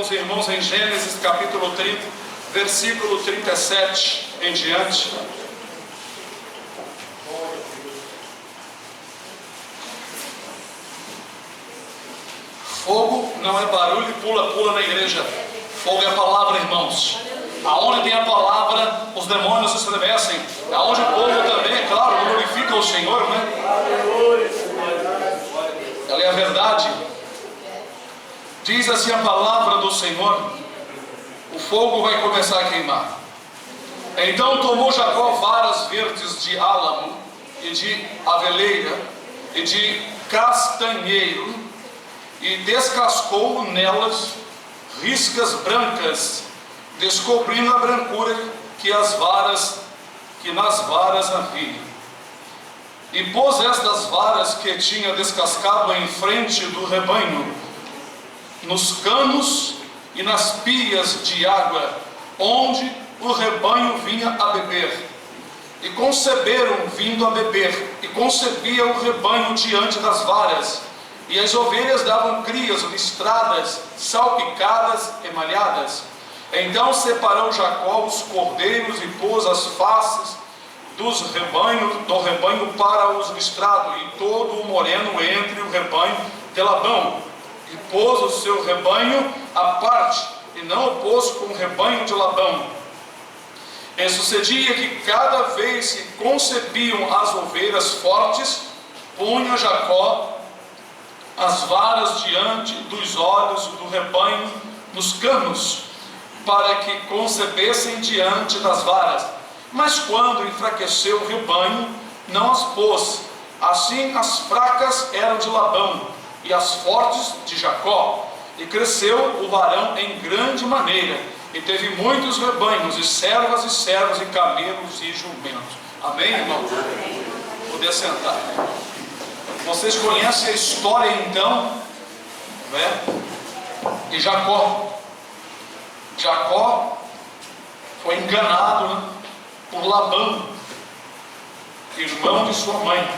os irmãos em Gênesis capítulo 30, versículo 37 em diante. Fogo não é barulho e pula-pula na igreja. Fogo é a palavra, irmãos. Aonde tem a palavra, os demônios se estremecem. Aonde o povo também, é claro, glorifica o Senhor, né? Ela é a verdade. Diz assim a palavra do Senhor: o fogo vai começar a queimar. Então tomou Jacó varas verdes de álamo, e de aveleira, e de castanheiro, e descascou nelas riscas brancas, descobrindo a brancura que nas varas havia. E pôs estas varas que tinha descascado em frente do rebanho, nos canos e nas pias de água, onde o rebanho vinha a beber. E conceberam vindo a beber, e concebia o rebanho diante das varas, e as ovelhas davam crias listradas, salpicadas, emalhadas. Então separou Jacó os cordeiros e pôs as faces do rebanho para os listrados, e todo o moreno entre o rebanho de Labão, e pôs o seu rebanho à parte, e não o pôs com o rebanho de Labão. E sucedia que cada vez que concebiam as ovelhas fortes, punha Jacó as varas diante dos olhos do rebanho nos canos, para que concebessem diante das varas. Mas quando enfraqueceu o rebanho, não as pôs. Assim as fracas eram de Labão, e as fortes de Jacó. E cresceu o varão em grande maneira, e teve muitos rebanhos, e servos, e camelos e jumentos. Amém, irmãos? Poder sentar. Vocês conhecem a história então, né? E Jacó foi enganado, né, por Labão, irmão de sua mãe.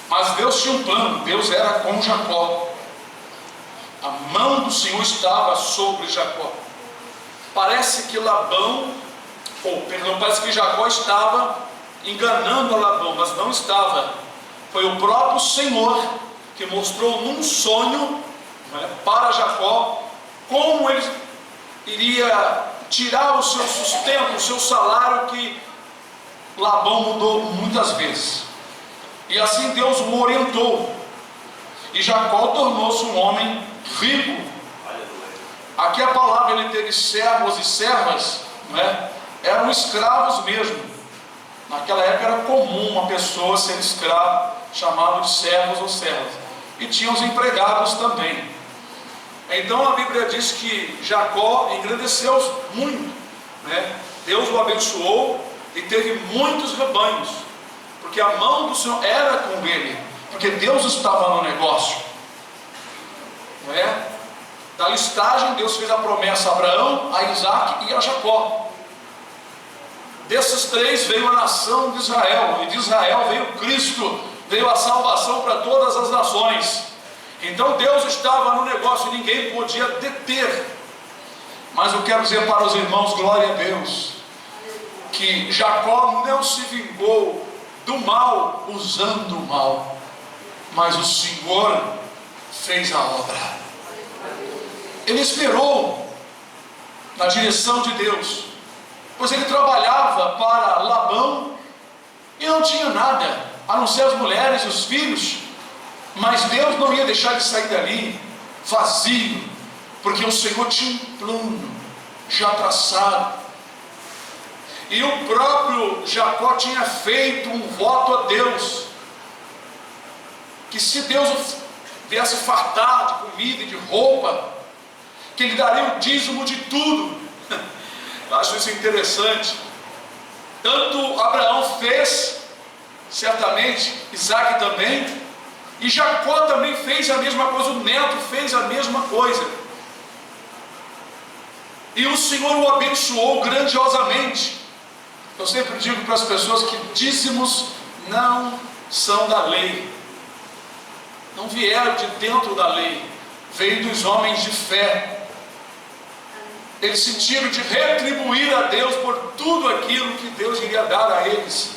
Mas Deus tinha um plano. Deus era com Jacó. A mão do Senhor estava sobre Jacó. Parece que parece que Jacó estava enganando a Labão, mas não estava. Foi o próprio Senhor que mostrou num sonho, né, para Jacó como ele iria tirar o seu sustento, o seu salário, que Labão mudou muitas vezes. E assim Deus o orientou, e Jacó tornou-se um homem rico. Aqui a palavra, ele teve servos e servas, né? Eram escravos mesmo. Naquela época era comum uma pessoa ser escravo, chamado de servos ou servas. E tinha os empregados também. Então a Bíblia diz que Jacó engrandeceu muito, né? Deus o abençoou e teve muitos rebanhos, porque a mão do Senhor era com ele, porque Deus estava no negócio, não é? Da listagem, Deus fez a promessa a Abraão, a Isaac e a Jacó. Desses três veio a nação de Israel, e de Israel veio Cristo, veio a salvação para todas as nações. Então Deus estava no negócio e ninguém podia deter. Mas eu quero dizer para os irmãos, glória a Deus, que Jacó não se vingou do mal usando o mal, mas o Senhor fez a obra. Ele esperou na direção de Deus, pois ele trabalhava para Labão e não tinha nada, a não ser as mulheres e os filhos. Mas Deus não ia deixar de sair dali vazio, porque o Senhor tinha um plano já traçado. E o próprio Jacó tinha feito um voto a Deus, que se Deus viesse fartar de comida e de roupa, que ele daria o dízimo de tudo. Eu acho isso interessante. Tanto Abraão fez, certamente, Isaac também, e Jacó também fez a mesma coisa, o neto fez a mesma coisa. E o Senhor o abençoou grandiosamente. Eu sempre digo para as pessoas que dízimos não são da lei, não vieram de dentro da lei, veio dos homens de fé. Eles sentiram de retribuir a Deus por tudo aquilo que Deus iria dar a eles,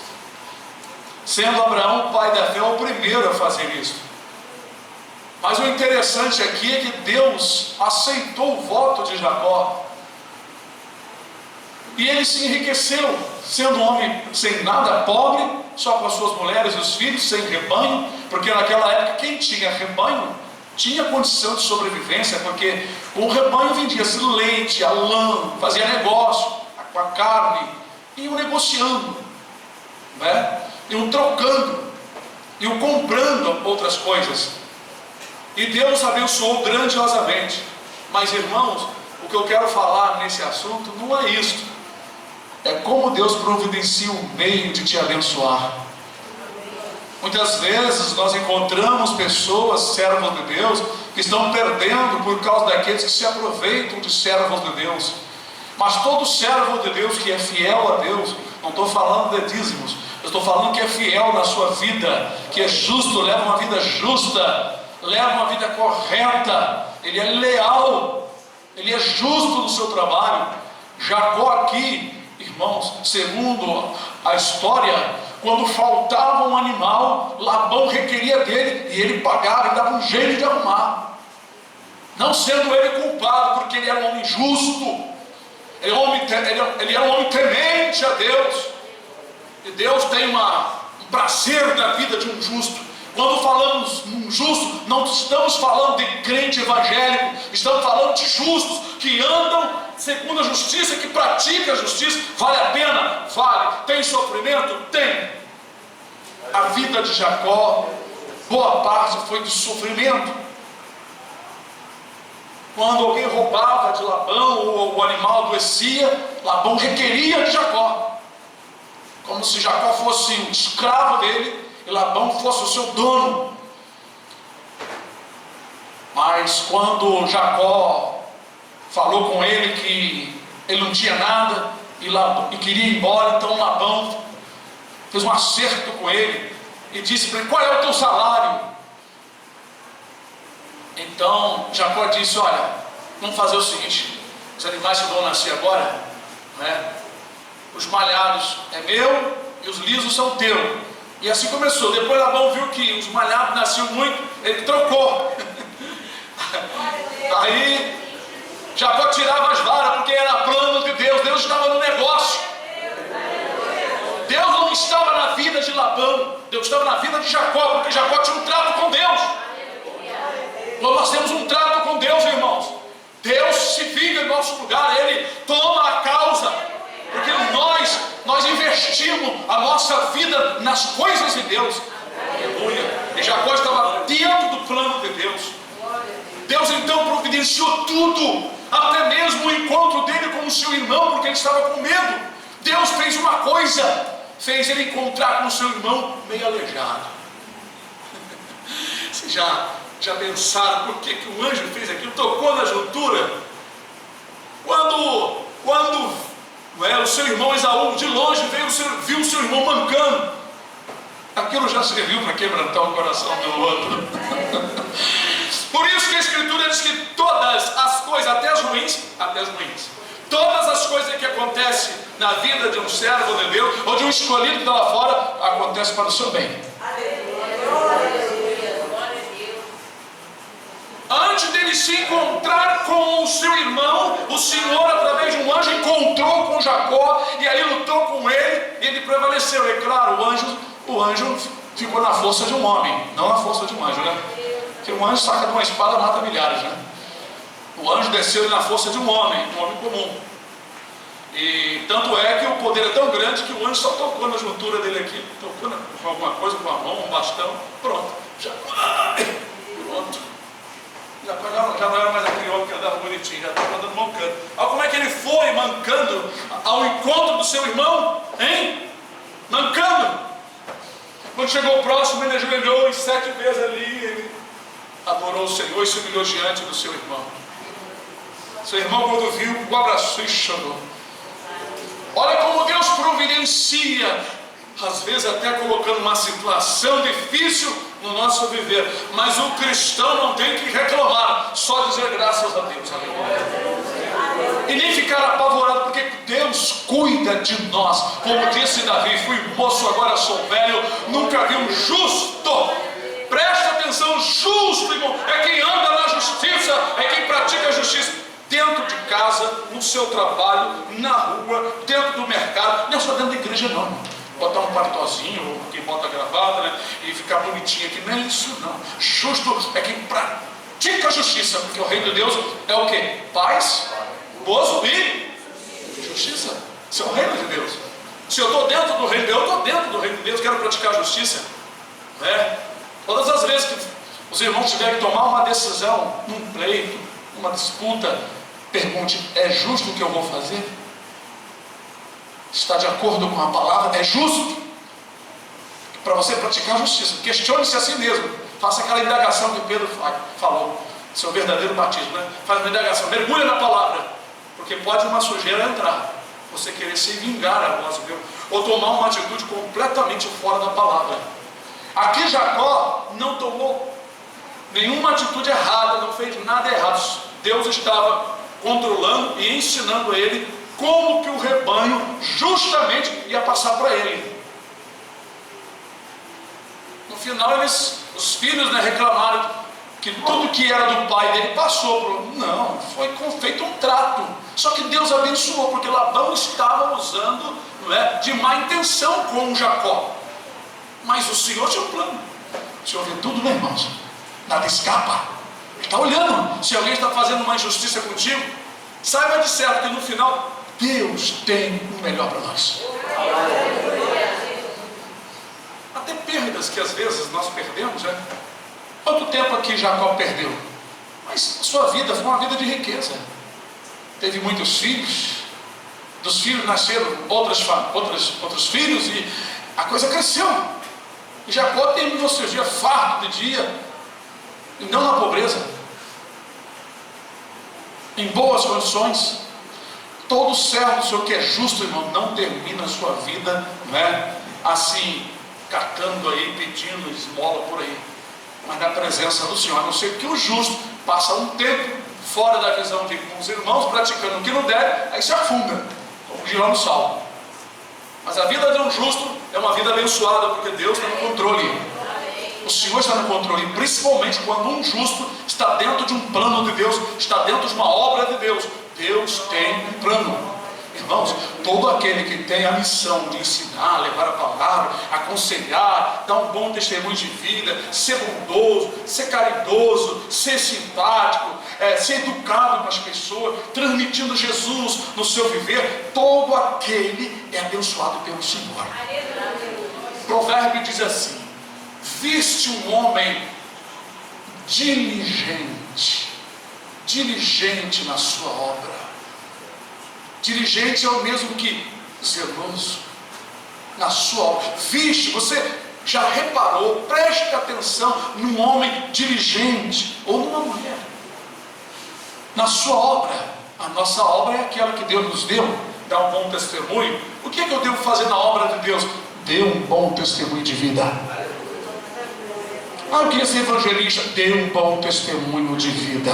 sendo Abraão o pai da fé o primeiro a fazer isso. Mas o interessante aqui é que Deus aceitou o voto de Jacó, e ele se enriqueceu, sendo um homem sem nada, pobre, só com as suas mulheres e os filhos, sem rebanho, porque naquela época quem tinha rebanho tinha condição de sobrevivência, porque com o rebanho vendia-se leite, a lã, fazia negócio com a carne, iam negociando, né? Iam trocando, iam comprando outras coisas, e Deus abençoou grandiosamente. Mas irmãos, o que eu quero falar nesse assunto não é isto, é como Deus providencia um meio de te abençoar. Muitas vezes nós encontramos pessoas, servos de Deus, que estão perdendo por causa daqueles que se aproveitam de servos de Deus. Mas todo servo de Deus que é fiel a Deus, não estou falando de dízimos, eu estou falando que é fiel na sua vida, que é justo, leva uma vida justa, leva uma vida correta, ele é leal, ele é justo no seu trabalho. Jacó aqui, irmãos, segundo a história, quando faltava um animal, Labão requeria dele, e ele pagava, e dava um jeito de arrumar, não sendo ele culpado, porque ele era um homem justo, ele era um homem temente a Deus, e Deus tem um prazer na vida de um justo. Quando falamos num justo, não estamos falando de crente evangélico, estamos falando de justos, que andam segundo a justiça, que praticam a justiça. Vale a pena? Vale. Tem sofrimento? Tem. A vida de Jacó, boa parte foi de sofrimento. Quando alguém roubava de Labão, ou o animal adoecia, Labão requeria de Jacó, como se Jacó fosse um escravo dele, e Labão fosse o seu dono. Mas quando Jacó falou com ele que ele não tinha nada e queria ir embora, então Labão fez um acerto com ele e disse para ele: qual é o teu salário? Então Jacó disse: olha, vamos fazer o seguinte, os animais que vão nascer agora, né, os malhados é meu e os lisos são teu. E assim começou. Depois Labão viu que os malhados nasciam muito, ele trocou. Aí Jacó tirava as varas, porque era plano de Deus. Deus estava no negócio. Deus não estava na vida de Labão, Deus estava na vida de Jacó, porque Jacó tinha um trato com Deus. Nós temos um trato com Deus, irmãos. Deus se vinga em nosso lugar, Ele toma a causa, porque nós investimos a nossa vida nas coisas de Deus. Aleluia. E Jacó estava dentro do plano de Deus. Deus então providenciou tudo, até mesmo o encontro dele com o seu irmão, porque ele estava com medo. Deus fez uma coisa, fez ele encontrar com o seu irmão meio aleijado. Vocês já pensaram por que o anjo fez aquilo? Tocou na juntura. Quando o seu irmão Esaú de longe viu o seu irmão mancando, aquilo já serviu para quebrantar o coração do outro. Por isso que a Escritura diz que todas as coisas, até as ruins, todas as coisas que acontecem na vida de um servo de Deus, ou de um escolhido que está lá fora, acontece para o seu bem. Antes dele se encontrar com o seu irmão, o Senhor, através de um anjo, encontrou com Jacó, e aí lutou com ele, e ele prevaleceu. É claro, o anjo ficou na força de um homem, não na força de um anjo, né? Porque um anjo saca de uma espada e mata milhares, né? O anjo desceu na força de um homem comum. E tanto é que o poder é tão grande que o anjo só tocou na juntura dele aqui, tocou com alguma coisa, com a mão, um bastão, pronto. Pronto. Já não era mais aquele homem que andava bonitinho, já estava andando mancando. Olha como é que ele foi mancando ao encontro do seu irmão, hein? Mancando. Quando chegou próximo, ele ajoelhou e 7 vezes ali, ele adorou o Senhor e se humilhou diante do seu irmão. Seu irmão, quando viu, o abraçou e chorou. Olha como Deus providencia, às vezes até colocando uma situação difícil no nosso viver, mas o cristão não tem que reclamar, só Deus cuida de nós. Como disse Davi, fui moço, agora sou velho, nunca vi um justo. Presta atenção, justo, irmão, é quem anda na justiça, é quem pratica a justiça. Dentro de casa, no seu trabalho, na rua, dentro do mercado, não é só dentro da igreja não, irmão. Botar um paletózinho, ou quem bota gravata, né, e ficar bonitinho aqui, não é isso não. Justo é quem pratica a justiça, porque o reino de Deus é o quê? Paz, gozo e justiça. Isso é o reino de Deus. Se eu estou dentro do reino de Deus, eu estou dentro do reino de Deus, quero praticar a justiça. Todas as vezes que os irmãos tiverem que tomar uma decisão, num pleito, numa disputa, pergunte, é justo o que eu vou fazer? Está de acordo com a palavra? É justo? Para você praticar a justiça, questione-se a si mesmo. Faça aquela indagação que Pedro falou, seu verdadeiro batismo, né? Faz uma indagação, mergulha na palavra, porque pode uma sujeira entrar, você querer se vingar a voz de Deus, ou tomar uma atitude completamente fora da palavra. Aqui Jacó não tomou nenhuma atitude errada, não fez nada errado. Deus estava controlando e ensinando a ele como que o rebanho justamente ia passar para ele. No final os filhos, né, reclamaram que tudo que era do pai dele passou para... Não, foi feito um trato. Só que Deus abençoou, porque Labão estava usando, não é, de má intenção com Jacó. Mas o Senhor tinha um plano. O Senhor vê tudo, né, irmãos? Nada escapa. Ele está olhando. Se alguém está fazendo uma injustiça contigo, saiba de certo que no final Deus tem o melhor para nós. Até perdas que às vezes nós perdemos, né? Quanto tempo aqui Jacó perdeu? Mas a sua vida foi uma vida de riqueza. Teve muitos filhos. Dos filhos nasceram outros filhos e a coisa cresceu. E Jacó terminou seus dias farto de dia, e não na pobreza, em boas condições. Todo servo do Senhor que é justo, irmão, não termina a sua vida, né, assim, catando aí, pedindo esmola por aí, mas na presença do Senhor. A não ser que o justo passa um tempo fora da visão de com os irmãos, praticando o que não deve, aí se afunda, como diz lá no Salmo. Mas a vida de um justo é uma vida abençoada, porque Deus está no controle. O Senhor está no controle, principalmente quando um justo está dentro de um plano de Deus, está dentro de uma obra de Deus. Deus tem um plano. Irmãos, todo aquele que tem a missão de ensinar, levar a palavra, aconselhar, dar um bom testemunho de vida, ser bondoso, ser caridoso, ser simpático, ser educado com as pessoas, transmitindo Jesus no seu viver, todo aquele é abençoado pelo Senhor. O provérbio diz assim: viste um homem diligente na sua obra. Diligente é o mesmo que zeloso na sua obra. Viste, você já reparou, preste atenção num homem diligente ou numa mulher na sua obra. A nossa obra é aquela que Deus nos deu, dá um bom testemunho. O que é que eu devo fazer na obra de Deus? Dê um bom testemunho de vida. Eu queria ser evangelista. Dê um bom testemunho de vida.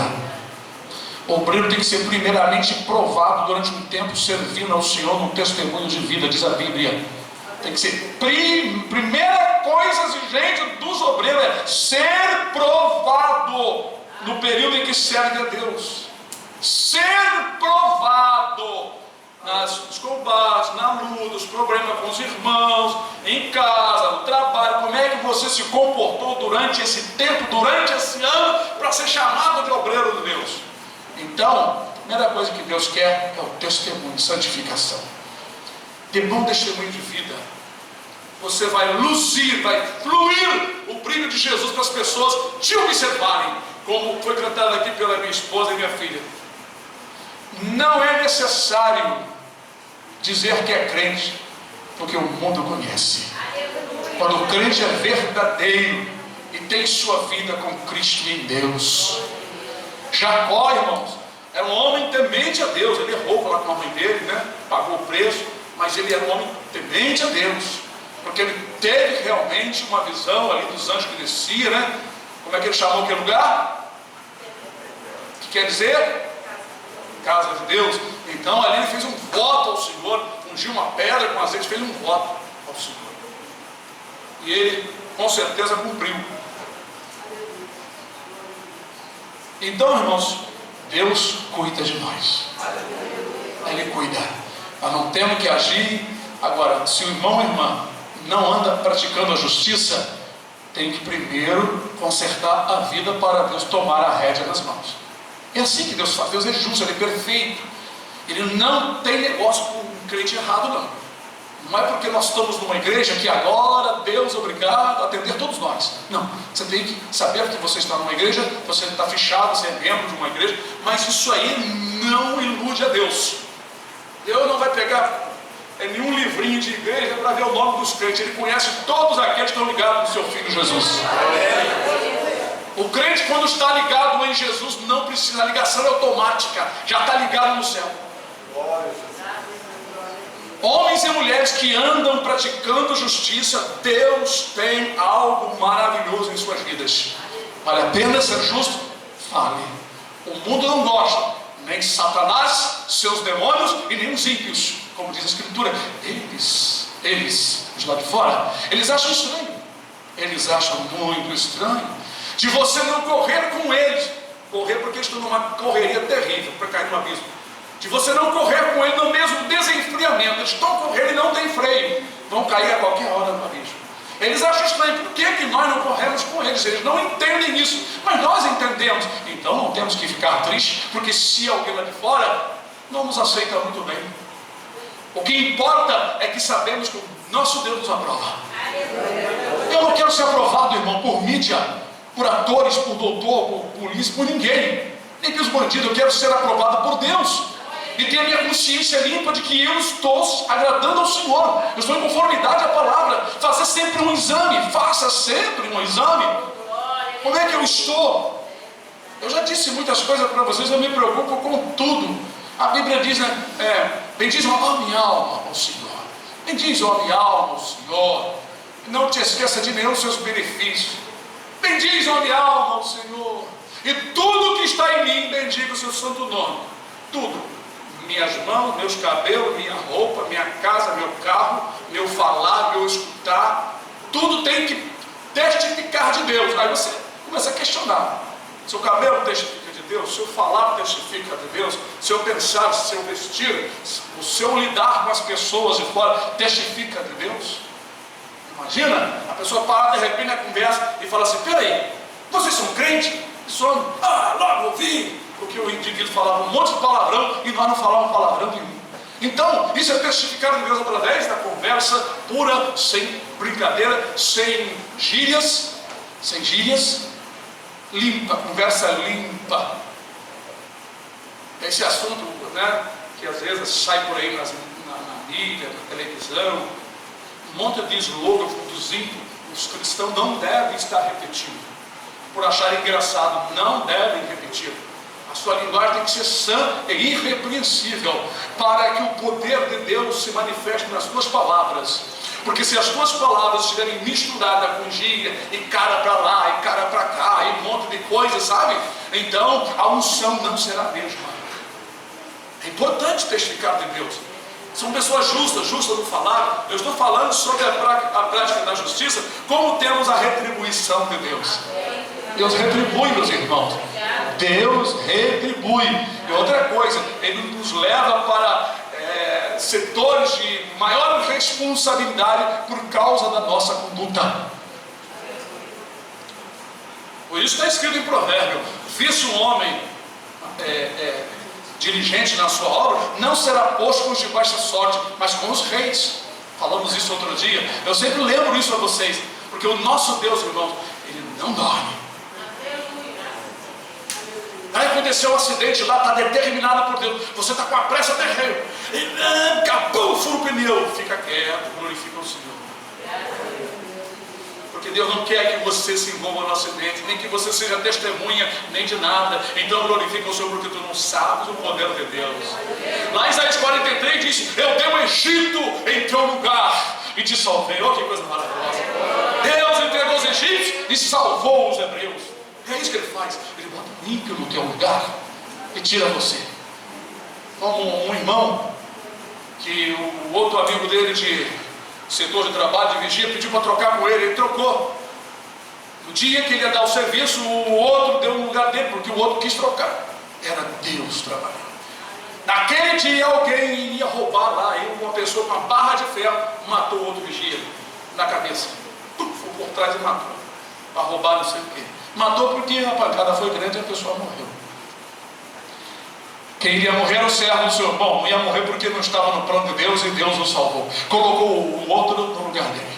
O obreiro tem que ser primeiramente provado durante um tempo servindo ao Senhor num testemunho de vida, diz a Bíblia. Tem que ser, primeira coisa exigente dos obreiros é ser provado no período em que serve a Deus. Ser provado nos combates, na luta, os problemas com os irmãos, em casa, no trabalho. Como é que você se comportou durante esse tempo, durante esse ano, para ser chamado de obreiro de Deus? Então, a primeira coisa que Deus quer é o testemunho de santificação. Dê bom testemunho de vida. Você vai luzir, vai fluir o brilho de Jesus para as pessoas te observarem, como foi cantado aqui pela minha esposa e minha filha. Não é necessário dizer que é crente, porque o mundo conhece. Quando o crente é verdadeiro e tem sua vida com Cristo em Deus. Jacó, irmãos, era um homem temente a Deus. Ele errou lá com a mãe dele, né? Pagou o preço, mas ele era um homem temente a Deus, porque ele teve realmente uma visão ali dos anjos que descia, né? Como é que ele chamou aquele lugar? Que quer dizer? casa de Deus. Então ali ele fez um voto ao Senhor, ungiu uma pedra com azeite, fez um voto ao Senhor. E ele com certeza cumpriu. Então, irmãos, Deus cuida de nós. Ele cuida. Nós não temos que agir. Agora, se o irmão ou irmã não anda praticando a justiça, tem que primeiro consertar a vida para Deus tomar a rédea nas mãos. É assim que Deus faz. Deus é justo, Ele é perfeito. Ele não tem negócio com um crente errado, não. Não é porque nós estamos numa igreja que agora Deus é obrigado a atender todos nós. Não, você tem que saber que você está numa igreja, você está fechado, você é membro de uma igreja, mas isso aí não ilude a Deus. Deus não vai pegar nenhum livrinho de igreja para ver o nome dos crentes. Ele conhece todos aqueles que estão ligados no seu Filho Jesus. O crente, quando está ligado em Jesus, não precisa, a ligação é automática, já está ligado no céu. Homens e mulheres que andam praticando justiça, Deus tem algo maravilhoso em suas vidas. Vale a pena ser justo? Vale. O mundo não gosta, nem Satanás, seus demônios e nem os ímpios, como diz a Escritura. Eles, de lá de fora, eles acham estranho. Eles acham muito estranho de você não correr com eles. Correr porque estão numa correria terrível para cair no abismo. De você não correr com ele no mesmo desenfreamento. Eles estão correndo e não tem freio, vão cair a qualquer hora no abismo. Eles acham estranho, por que nós não corremos com eles? Eles não entendem isso, mas nós entendemos. Então não temos que ficar tristes, porque se alguém lá de fora não nos aceita muito bem, o que importa é que sabemos que o nosso Deus nos aprova. Eu não quero ser aprovado, irmão, por mídia, por atores, por doutor, por polícia, por ninguém, nem pelos bandidos. Eu quero ser aprovado por Deus e ter a minha consciência limpa de que eu estou agradando ao Senhor, eu estou em conformidade à palavra. Faça sempre um exame, faça sempre um exame. Como é que eu estou? Eu já disse muitas coisas para vocês, eu me preocupo com tudo. A Bíblia diz, né, bendiz, ó minha alma, ao Senhor. Bendiz, ó minha alma, ao Senhor. Não te esqueça de nenhum dos seus benefícios. Bendiz, ó minha alma, ao Senhor. E tudo que está em mim, bendiga o seu santo nome. Tudo. Minhas mãos, meus cabelos, minha roupa, minha casa, meu carro, meu falar, meu escutar, tudo tem que testificar de Deus. Aí você começa a questionar: seu cabelo testifica de Deus? Seu falar testifica de Deus? Seu pensar, seu vestir, o seu lidar com as pessoas de fora testifica de Deus? Imagina a pessoa parar de repente na conversa e falar assim: peraí, vocês são crentes? Somos. Logo ouvi. Porque o indivíduo falava um monte de palavrão e nós não falávamos palavrão nenhum. Então, isso é testificar de Deus através da conversa pura, sem brincadeira, sem gírias, limpa, conversa limpa. Esse assunto, né, que às vezes sai por aí na mídia, na televisão, um monte de slogan dos ímpios, os cristãos não devem estar repetindo, por achar engraçado, não devem repetir. A sua linguagem tem que ser sã e irrepreensível, para que o poder de Deus se manifeste nas tuas palavras. Porque se as tuas palavras estiverem misturadas com gíria, e cara para lá, e cara para cá, e um monte de coisas, sabe? Então a unção não será a mesma. É importante testificar de Deus. São pessoas justas no falar. Eu estou falando sobre a prática da justiça, como temos a retribuição de Deus. Deus retribui, meus irmãos. Deus retribui. E outra coisa, Ele nos leva para setores de maior responsabilidade por causa da nossa conduta. Por isso está escrito em Provérbio: vê-se um homem diligente na sua obra, não será posto com os de baixa sorte, mas com os reis. Falamos isso outro dia. Eu sempre lembro isso a vocês, porque o nosso Deus, irmãos, Ele não dorme. Aí aconteceu um acidente lá, está determinado por Deus. Você está com a pressa terrível. Acabou, fura o pneu. Fica quieto, glorifica o Senhor. Porque Deus não quer que você se envolva no acidente, nem que você seja testemunha, nem de nada. Então glorifica o Senhor, porque tu não sabes o poder de Deus. Lá em Isaías 43 diz: eu dei o Egito em teu lugar e te salvei. Olha que coisa maravilhosa. Deus entregou os egípcios e salvou os hebreus. É isso que Ele faz. Ele bota um ímpio no teu lugar e tira você. como um irmão, que o outro amigo dele de setor de trabalho, de vigia, pediu para trocar com ele, ele trocou. No dia que ele ia dar o serviço, o outro deu no lugar dele, porque o outro quis trocar. Era Deus trabalhando. Naquele dia alguém iria roubar lá, e uma pessoa com uma barra de ferro matou o outro vigia na cabeça. Foi por trás e matou. Para roubar não sei o quê. Matou porque a pancada foi grande e a pessoa morreu. Quem iria morrer era o servo do Senhor. Bom, não ia morrer porque não estava no plano de Deus e Deus o salvou. Colocou o outro no lugar dele.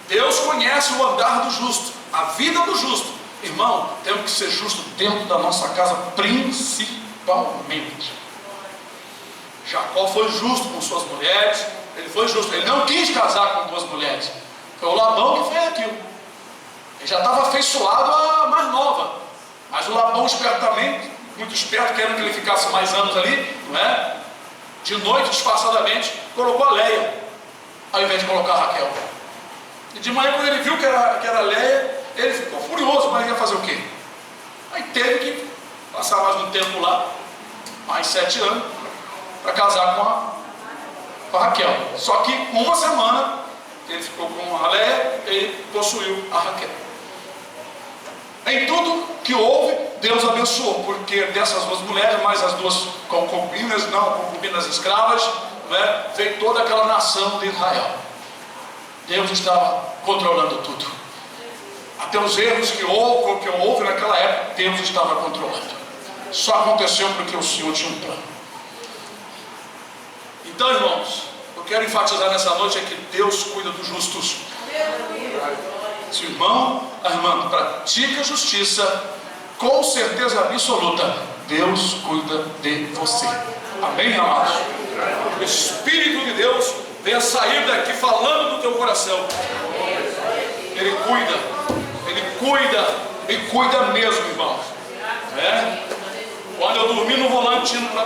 Deus conhece o andar do justo, a vida do justo. Irmão, temos que ser justos dentro da nossa casa, principalmente. Jacó foi justo com suas mulheres, ele foi justo, ele não quis casar com duas mulheres. Foi o Labão que fez aquilo. Ele já estava afeiçoado à mais nova, mas o Labão espertamente, muito esperto, querendo que ele ficasse mais anos ali, não é? De noite, disfarçadamente, colocou a Leia, ao invés de colocar a Raquel. E de manhã, quando ele viu que era Leia, ele ficou furioso, mas ia fazer o quê? Aí teve que passar mais um tempo lá, mais 7 anos, para casar com a Raquel. Só que uma semana, ele ficou com a Leia, ele possuiu a Raquel. Em tudo que houve, Deus abençoou, porque dessas duas mulheres, mais as duas concubinas escravas, né, veio toda aquela nação de Israel. Deus estava controlando tudo. Até os erros que houve naquela época, Deus estava controlando. Só aconteceu porque o Senhor tinha um plano. Então, irmãos, eu quero enfatizar nessa noite é que Deus cuida dos justos. Se o irmão, a irmã pratica a justiça, com certeza absoluta, Deus cuida de você. Amém, amados? O Espírito de Deus venha sair daqui falando do teu coração. Ele cuida mesmo, irmãos. Quando eu dormir no volante, indo para